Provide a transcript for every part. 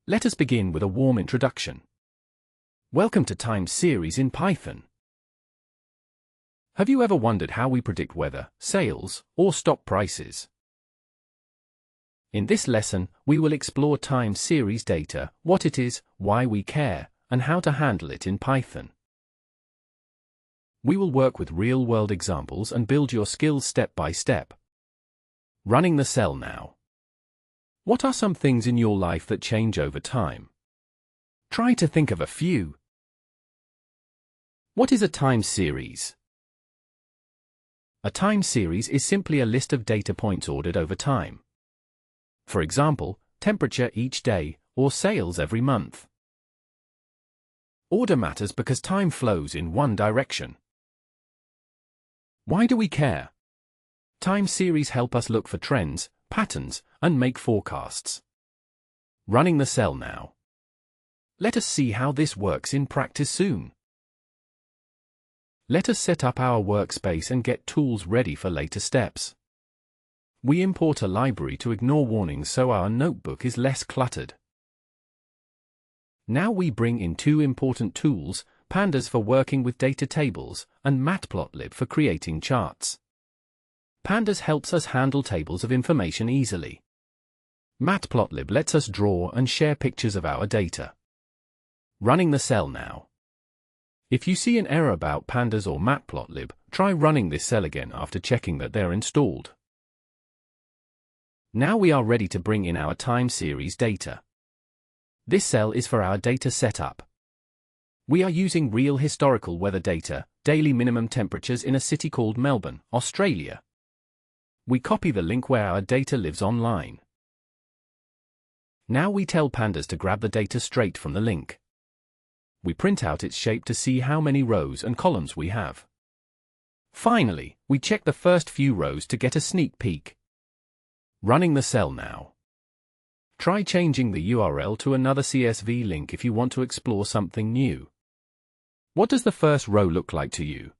Let us begin with a warm introduction. Welcome to Time Series in Python. Have you ever wondered how we predict weather, sales, or stock prices? In this lesson, we will explore time series data, what it is, why we care, and how to handle it in Python. We will work with real-world examples and build your skills step by step. Running the cell now. What are some things in your life that change over time? Try to think of a few. What is a time series? A time series is simply a list of data points ordered over time. For example, temperature each day, or sales every month. Order matters because time flows in one direction. Why do we care? Time series help us look for trends, patterns, and make forecasts. Running the cell now. Let us see how this works in practice soon. Let us set up our workspace and get tools ready for later steps. We import a library to ignore warnings so our notebook is less cluttered. Now we bring in two important tools, pandas for working with data tables, and matplotlib for creating charts. Pandas helps us handle tables of information easily. Matplotlib lets us draw and share pictures of our data. Running the cell now. If you see an error about pandas or matplotlib, try running this cell again after checking that they're installed. Now we are ready to bring in our time series data. This cell is for our data setup. We are using real historical weather data, daily minimum temperatures in a city called Melbourne, Australia. We copy the link where our data lives online. Now we tell pandas to grab the data straight from the link. We print out its shape to see how many rows and columns we have. Finally, we check the first few rows to get a sneak peek. Running the cell now. Try changing the URL to another CSV link if you want to explore something new. What does the first row look like to you?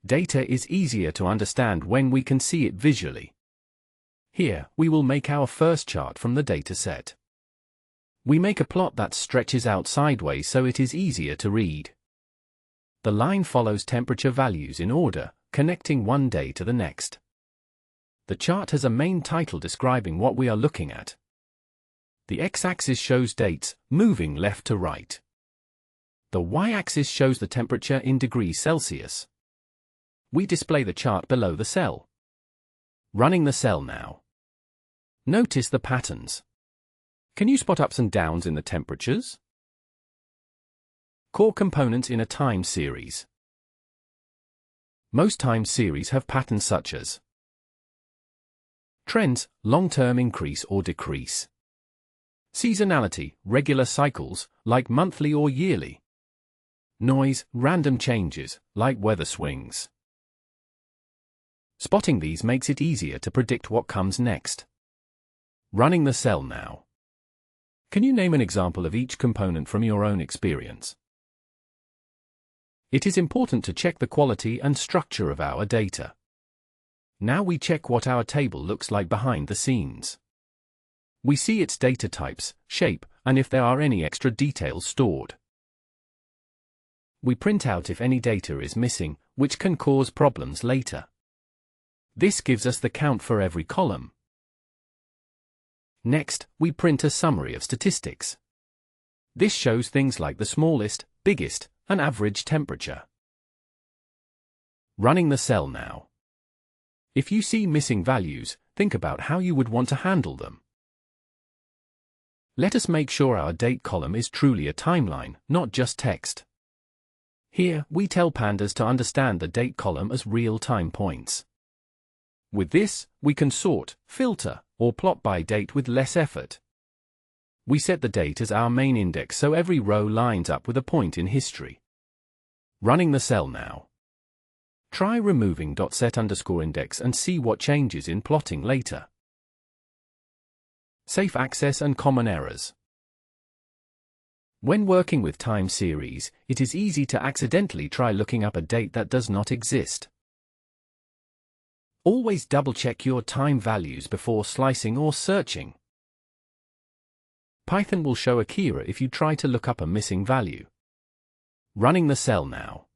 Data is easier to understand when we can see it visually. Here, we will make our first chart from the data set. We make a plot that stretches out sideways so it is easier to read. The line follows temperature values in order, connecting one day to the next. The chart has a main title describing what we are looking at. The x-axis shows dates, moving left to right. The y-axis shows the temperature in degrees Celsius. We display the chart below the cell. Running the cell now. Notice the patterns. Can you spot ups and downs in the temperatures? Core components in a time series. Most time series have patterns such as trends, long-term increase or decrease. Seasonality, regular cycles, like monthly or yearly. Noise, random changes, like weather swings. Spotting these makes it easier to predict what comes next. Running the cell now. Can you name an example of each component from your own experience? It is important to check the quality and structure of our data. Now we check what our table looks like behind the scenes. We see its data types, shape, and if there are any extra details stored. We print out if any data is missing, which can cause problems later. This gives us the count for every column. Next, we print a summary of statistics. This shows things like the smallest, biggest, and average temperature. Running the cell now. If you see missing values, think about how you would want to handle them. Let us make sure our date column is truly a timeline, not just text. Here, we tell pandas to understand the date column as real-time points. With this, we can sort, filter, or plot by date with less effort. We set the date as our main index so every row lines up with a point in history. Running the cell now. Try removing .set_index and see what changes in plotting later. Safe access and common errors. When working with time series, it is easy to accidentally try looking up a date that does not exist. Always double-check your time values before slicing or searching. Python will show a key error if you try to look up a missing value. Running the cell now.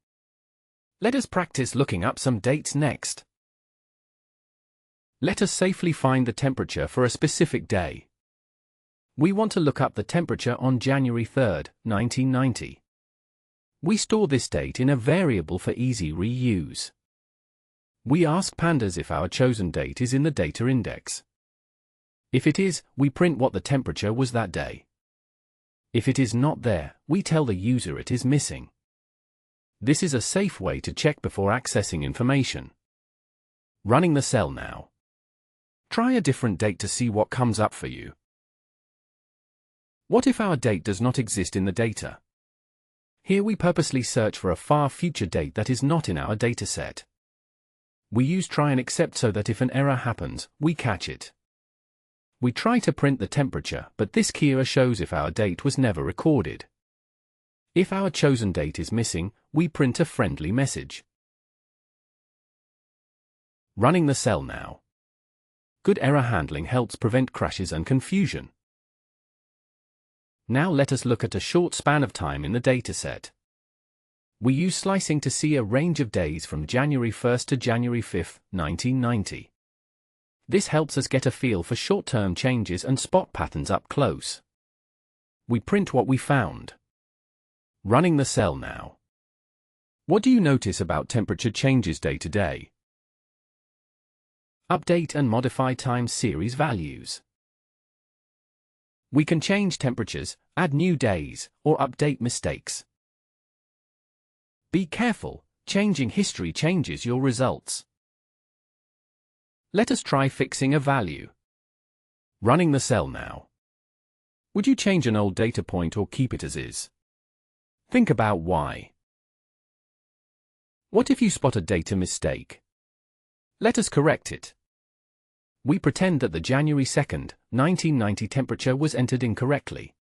Let us practice looking up some dates next. Let us safely find the temperature for a specific day. We want to look up the temperature on January 3rd, 1990. We store this date in a variable for easy reuse. We ask pandas if our chosen date is in the data index. If it is, we print what the temperature was that day. If it is not there, we tell the user it is missing. This is a safe way to check before accessing information. Running the cell now. Try a different date to see what comes up for you. What if our date does not exist in the data? Here we purposely search for a far future date that is not in our dataset. We use try and except so that if an error happens, we catch it. We try to print the temperature, but this key error shows if our date was never recorded. If our chosen date is missing, we print a friendly message. Running the cell now. Good error handling helps prevent crashes and confusion. Now let us look at a short span of time in the dataset. We use slicing to see a range of days from January 1st to January 5th, 1990. This helps us get a feel for short-term changes and spot patterns up close. We print what we found. Running the cell now. What do you notice about temperature changes day to day? Update and modify time series values. We can change temperatures, add new days, or update mistakes. Be careful, changing history changes your results. Let us try fixing a value. Running the cell now. Would you change an old data point or keep it as is? Think about why. What if you spot a data mistake? Let us correct it. We pretend that the January 2nd, 1990 temperature was entered incorrectly.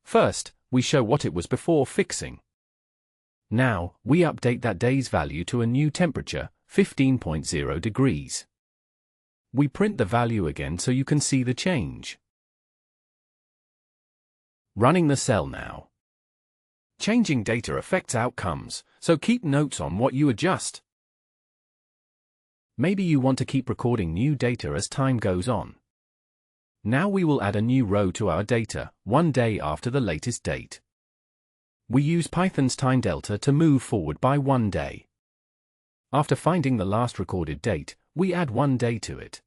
First, we show what it was before fixing. Now, we update that day's value to a new temperature, 15.0 degrees. We print the value again so you can see the change. Running the cell now. Changing data affects outcomes, so keep notes on what you adjust. Maybe you want to keep recording new data as time goes on. Now we will add a new row to our data, one day after the latest date. We use Python's time delta to move forward by 1 day. After finding the last recorded date, we add 1 day to it.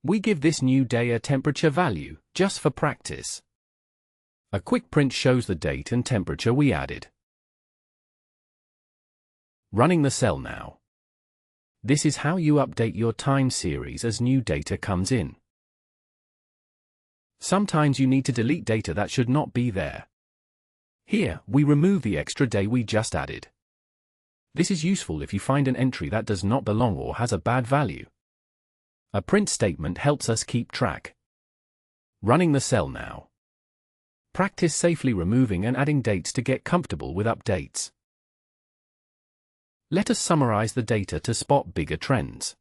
We give this new day a temperature value, just for practice. A quick print shows the date and temperature we added. Running the cell now. This is how you update your time series as new data comes in. Sometimes you need to delete data that should not be there. Here, we remove the extra day we just added. This is useful if you find an entry that does not belong or has a bad value. A print statement helps us keep track. Running the cell now. Practice safely removing and adding dates to get comfortable with updates. Let us summarize the data to spot bigger trends.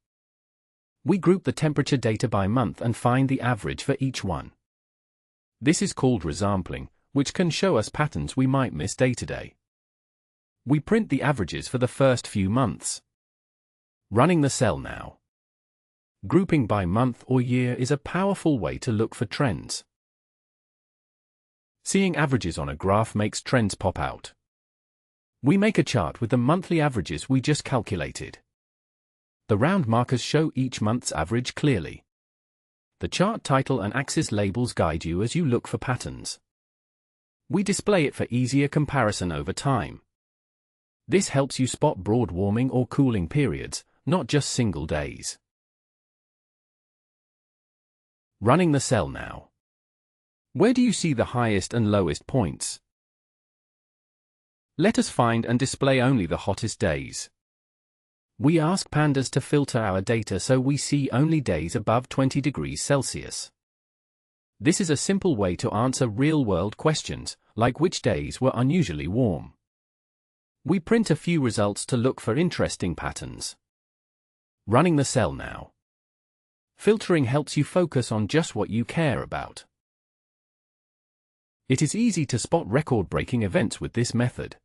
We group the temperature data by month and find the average for each one. This is called resampling, which can show us patterns we might miss day to day. We print the averages for the first few months. Running the cell now. Grouping by month or year is a powerful way to look for trends. Seeing averages on a graph makes trends pop out. We make a chart with the monthly averages we just calculated. The round markers show each month's average clearly. The chart title and axis labels guide you as you look for patterns. We display it for easier comparison over time. This helps you spot broad warming or cooling periods, not just single days. Running the cell now. Where do you see the highest and lowest points? Let us find and display only the hottest days. We ask pandas to filter our data so we see only days above 20 degrees Celsius. This is a simple way to answer real-world questions, like which days were unusually warm. We print a few results to look for interesting patterns. Running the cell now. Filtering helps you focus on just what you care about. It is easy to spot record-breaking events with this method.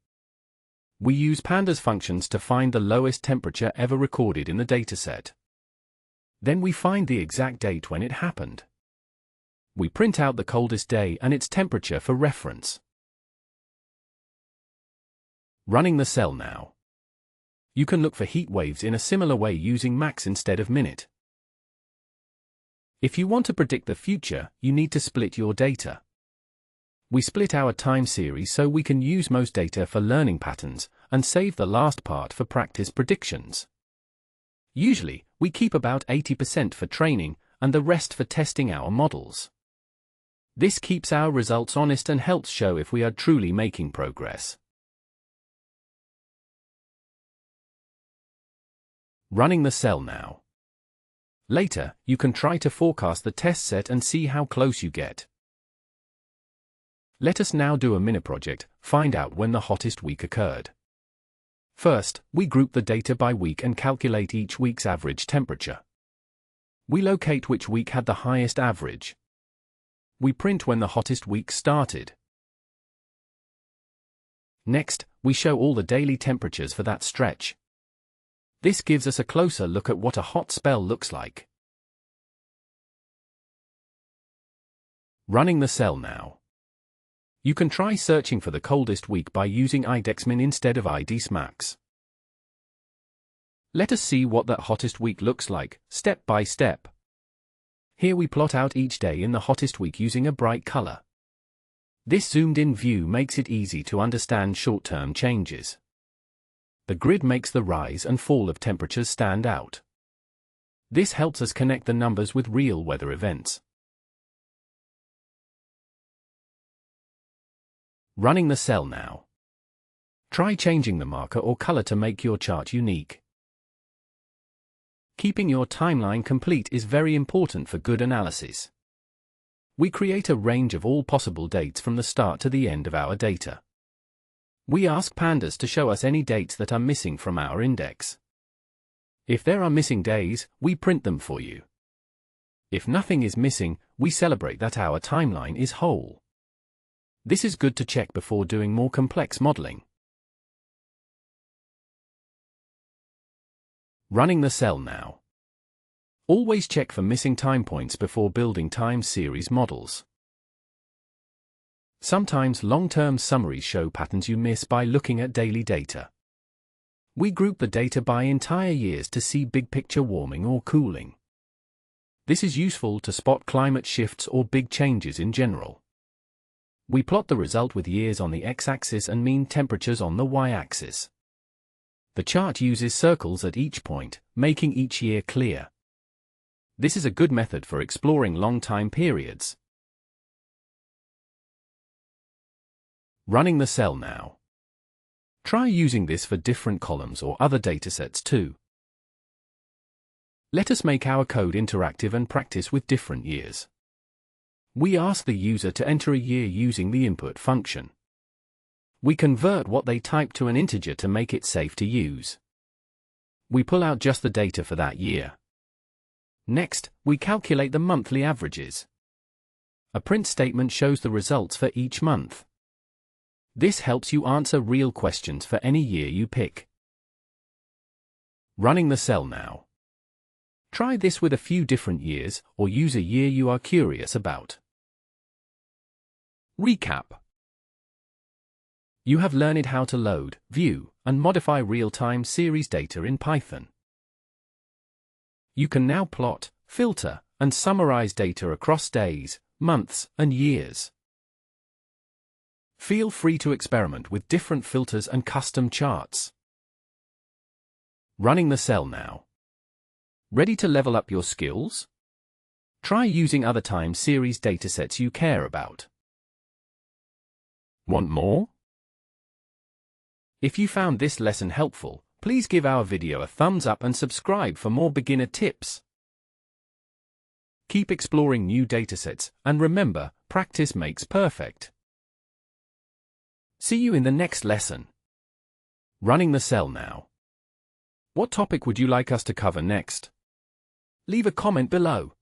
We use pandas functions to find the lowest temperature ever recorded in the dataset. Then we find the exact date when it happened. We print out the coldest day and its temperature for reference. Running the cell now. You can look for heat waves in a similar way using max instead of minute. If you want to predict the future, you need to split your data. We split our time series so we can use most data for learning patterns and save the last part for practice predictions. Usually, we keep about 80% for training and the rest for testing our models. This keeps our results honest and helps show if we are truly making progress. Running the cell now. Later, you can try to forecast the test set and see how close you get. Let us now do a mini project, find out when the hottest week occurred. First, we group the data by week and calculate each week's average temperature. We locate which week had the highest average. We print when the hottest week started. Next, we show all the daily temperatures for that stretch. This gives us a closer look at what a hot spell looks like. Running the cell now. You can try searching for the coldest week by using idexmin instead of idmax. Let us see what that hottest week looks like, step by step. Here we plot out each day in the hottest week using a bright color. This zoomed-in view makes it easy to understand short-term changes. The grid makes the rise and fall of temperatures stand out. This helps us connect the numbers with real weather events. Running the cell now. Try changing the marker or color to make your chart unique. Keeping your timeline complete is very important for good analysis. We create a range of all possible dates from the start to the end of our data. We ask pandas to show us any dates that are missing from our index. If there are missing days, we print them for you. If nothing is missing, we celebrate that our timeline is whole. This is good to check before doing more complex modeling. Running the cell now. Always check for missing time points before building time series models. Sometimes long-term summaries show patterns you miss by looking at daily data. We group the data by entire years to see big picture warming or cooling. This is useful to spot climate shifts or big changes in general. We plot the result with years on the x-axis and mean temperatures on the y-axis. The chart uses circles at each point, making each year clear. This is a good method for exploring long time periods. Running the cell now. Try using this for different columns or other datasets too. Let us make our code interactive and practice with different years. We ask the user to enter a year using the input function. We convert what they type to an integer to make it safe to use. We pull out just the data for that year. Next, we calculate the monthly averages. A print statement shows the results for each month. This helps you answer real questions for any year you pick. Running the cell now. Try this with a few different years, or use a year you are curious about. Recap. You have learned how to load, view, and modify real-time series data in Python. You can now plot, filter, and summarize data across days, months, and years. Feel free to experiment with different filters and custom charts. Running the cell now. Ready to level up your skills? Try using other time series datasets you care about. Want more? If you found this lesson helpful, please give our video a thumbs up and subscribe for more beginner tips. Keep exploring new datasets, and remember, practice makes perfect. See you in the next lesson. Running the cell now. What topic would you like us to cover next? Leave a comment below.